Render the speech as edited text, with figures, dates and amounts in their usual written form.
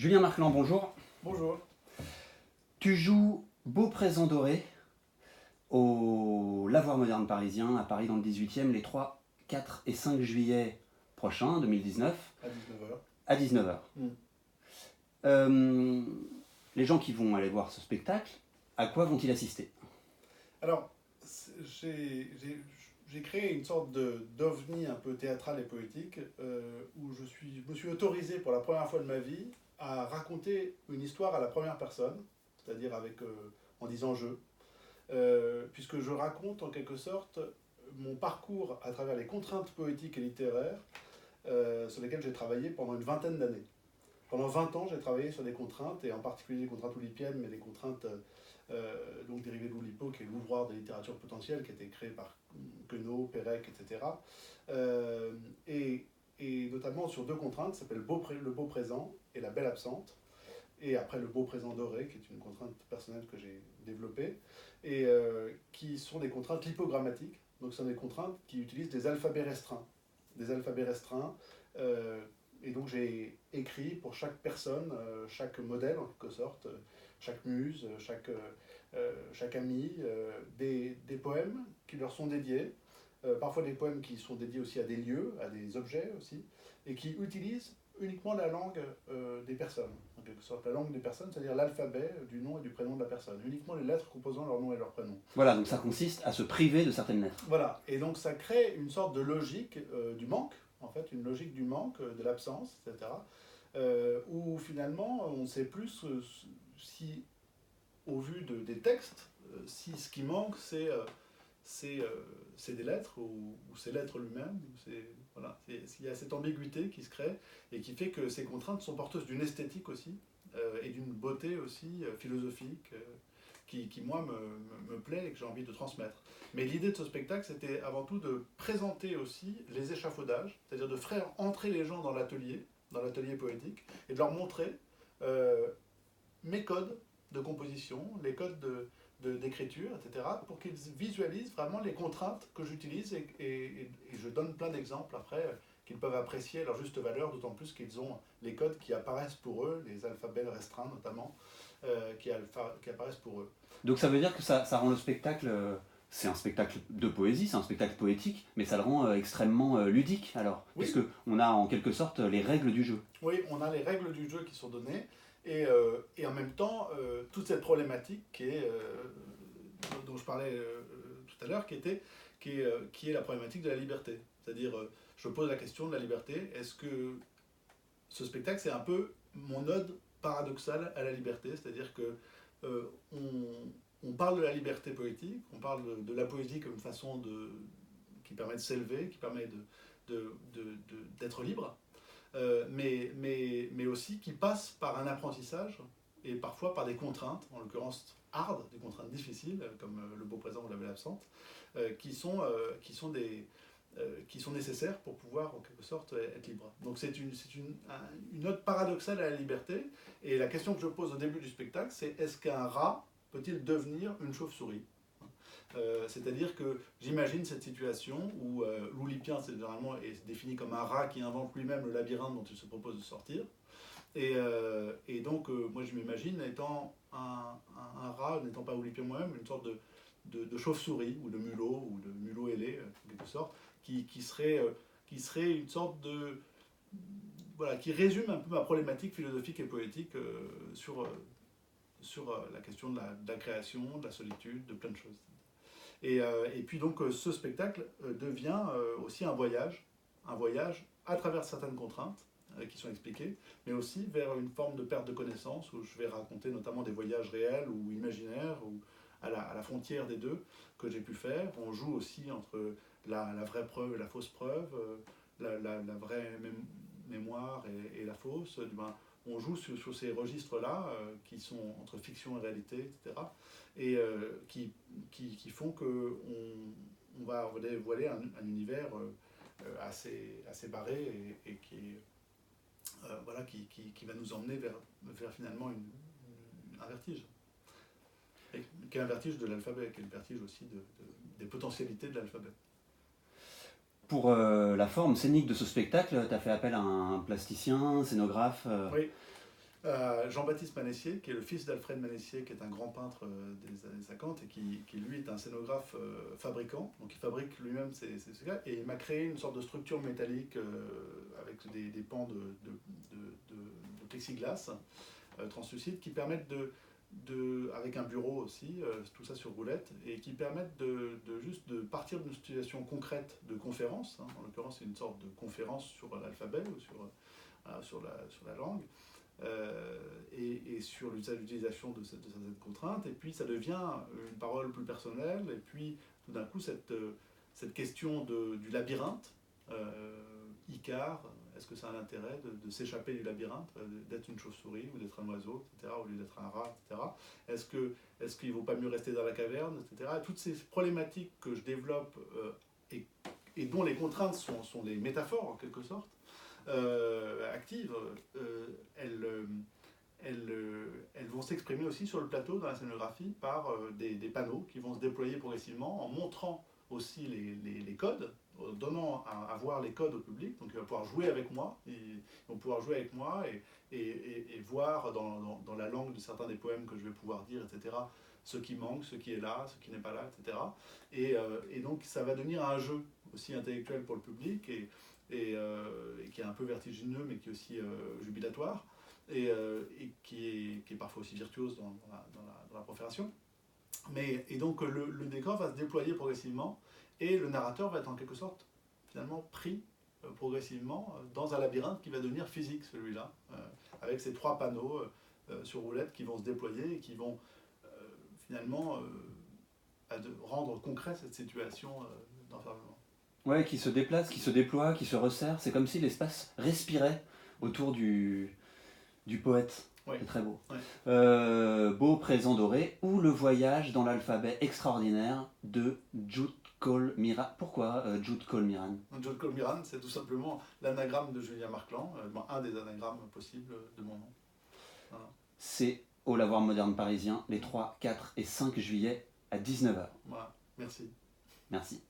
Julien Marqueland, bonjour. Bonjour. Tu joues Beau Présent Doré au Lavoir Moderne Parisien à Paris dans le 18e les 3, 4 et 5 juillet prochains, 2019, À 19h. à 19h. Les gens qui vont aller voir ce spectacle, à quoi vont-ils assister? Alors, j'ai créé une sorte d'ovni un peu théâtral et poétique où je me suis autorisé pour la première fois de ma vie à raconter une histoire à la première personne, c'est-à-dire en disant je, puisque je raconte en quelque sorte mon parcours à travers les contraintes poétiques et littéraires sur lesquelles j'ai travaillé pendant une vingtaine d'années. Pendant 20 ans, j'ai travaillé sur des contraintes, et en particulier des contraintes oulipiennes, mais des contraintes donc dérivées de l'Oulipo, qui est l'ouvroir de littérature potentielle, qui a été créé par Queneau, Pérec, etc. Et notamment sur deux contraintes, qui s'appellent le beau présent et la belle absente. Et après le beau présent doré, qui est une contrainte personnelle que j'ai développée, et qui sont des contraintes lipogrammatiques. Donc ce sont des contraintes qui utilisent des alphabets restreints. Des alphabets restreints. Et donc j'ai écrit pour chaque personne, chaque modèle en quelque sorte, chaque muse, chaque ami, des poèmes qui leur sont dédiés, parfois des poèmes qui sont dédiés aussi à des lieux, à des objets aussi, et qui utilisent uniquement la langue des personnes, en quelque sorte la langue des personnes, c'est-à-dire l'alphabet du nom et du prénom de la personne, uniquement les lettres composant leur nom et leur prénom. Voilà, donc ça consiste à se priver de certaines lettres. Voilà, et donc ça crée une sorte de logique du manque, en fait, une logique du manque, de l'absence, etc., où finalement on ne sait plus si, au vu des textes, si ce qui manque c'est des lettres ou c'est l'être lui-même. Voilà, il y a cette ambiguïté qui se crée et qui fait que ces contraintes sont porteuses d'une esthétique aussi et d'une beauté aussi philosophique qui moi, me plaît et que j'ai envie de transmettre. Mais l'idée de ce spectacle, c'était avant tout de présenter aussi les échafaudages, c'est-à-dire de faire entrer les gens dans l'atelier poétique, et de leur montrer mes codes de composition, les codes d'écriture, etc., pour qu'ils visualisent vraiment les contraintes que j'utilise, et je donne plein d'exemples après qu'ils peuvent apprécier à leur juste valeur, d'autant plus qu'ils ont les codes qui apparaissent pour eux, les alphabets restreints notamment, qui apparaissent pour eux. Donc ça veut dire que ça rend le spectacle, c'est un spectacle de poésie, c'est un spectacle poétique, mais ça le rend extrêmement ludique alors, Oui. puisque on a en quelque sorte les règles du jeu. Oui, on a les règles du jeu qui sont données, et en même temps, toute cette problématique dont je parlais tout à l'heure, qui est la problématique de la liberté. C'est-à-dire, je pose la question de la liberté. Est-ce que ce spectacle, c'est un peu mon ode paradoxal à la liberté? C'est-à-dire que on parle de la liberté poétique, on parle de la poésie comme une façon qui permet de s'élever, qui permet d'être libre, mais aussi qui passe par un apprentissage et parfois par des contraintes, en l'occurrence hard, des contraintes difficiles, comme le beau présent ou la belle absente, qui sont nécessaires pour pouvoir en quelque sorte être libre. Donc c'est une note paradoxale à la liberté, et la question que je pose au début du spectacle, c'est est-ce qu'un rat peut-il devenir une chauve-souris? C'est-à-dire que j'imagine cette situation où l'oulipien généralement est défini comme un rat qui invente lui-même le labyrinthe dont il se propose de sortir. Et donc, moi je m'imagine étant un rat, n'étant pas oulipien moi-même, une sorte de chauve-souris ou de mulot ailé, en quelque sorte, qui serait une sorte de. Voilà, qui résume un peu ma problématique philosophique et poétique sur la question de la création, de la solitude, de plein de choses. Et puis donc ce spectacle devient aussi un voyage à travers certaines contraintes qui sont expliquées, mais aussi vers une forme de perte de connaissance, où je vais raconter notamment des voyages réels ou imaginaires, ou à la frontière des deux, que j'ai pu faire. On joue aussi entre la vraie preuve et la fausse preuve, la vraie mémoire et la fausse. On joue sur ces registres-là, qui sont entre fiction et réalité, etc., et qui font qu'on va dévoiler un univers assez barré, et voilà, qui va nous emmener vers finalement un vertige. Qui est un vertige de l'alphabet, qui est le vertige aussi des potentialités de l'alphabet. Pour la forme scénique de ce spectacle, tu as fait appel à un plasticien, un scénographe. Oui. Jean-Baptiste Manessier, qui est le fils d'Alfred Manessier, qui est un grand peintre des années 50 et qui lui est un scénographe fabricant, donc il fabrique lui-même ses gars, et il m'a créé une sorte de structure métallique avec des pans de plexiglas translucides qui permettent avec un bureau aussi, tout ça sur roulette, et qui permettent juste de partir d'une situation concrète de conférence, hein, en l'occurrence c'est une sorte de conférence sur l'alphabet ou sur la langue, et sur l'utilisation de certaines contraintes, et puis ça devient une parole plus personnelle, et puis tout d'un coup cette question du labyrinthe, Icare, est-ce que ça a un intérêt de s'échapper du labyrinthe, d'être une chauve-souris ou d'être un oiseau, etc., au lieu d'être un rat, etc. Est-ce qu'il ne vaut pas mieux rester dans la caverne, etc. Toutes ces problématiques que je développe et dont les contraintes sont des métaphores en quelque sorte, actives, elles vont s'exprimer aussi sur le plateau dans la scénographie par des panneaux qui vont se déployer progressivement en montrant aussi les codes, donnant à voir les codes au public. Donc il va pouvoir jouer avec moi, et voir dans la langue de certains des poèmes que je vais pouvoir dire, etc., ce qui manque, ce qui est là, ce qui n'est pas là, etc. Et donc ça va devenir un jeu aussi intellectuel pour le public, et qui est un peu vertigineux, mais qui est aussi jubilatoire, et qui est parfois aussi virtuose dans la profération. Et donc le décor va se déployer progressivement, et le narrateur va être en quelque sorte finalement pris progressivement dans un labyrinthe qui va devenir physique, celui-là, avec ces 3 panneaux sur roulette qui vont se déployer et qui vont finalement rendre concret cette situation d'enfermement. Ouais, qui se déplace, qui se déploie, qui se resserre. C'est comme si l'espace respirait autour du poète. Oui. C'est très beau. Oui. Beau présent doré, ou le voyage dans l'alphabet extraordinaire de Jud Cole Miran. Pourquoi Jud Cole Miran? Jud Cole Miran, c'est tout simplement l'anagramme de Julien Marclan, un des anagrammes possibles de mon nom. Voilà. C'est au Lavoir Moderne Parisien les 3, 4 et 5 juillet à 19h. Voilà. Merci. Merci.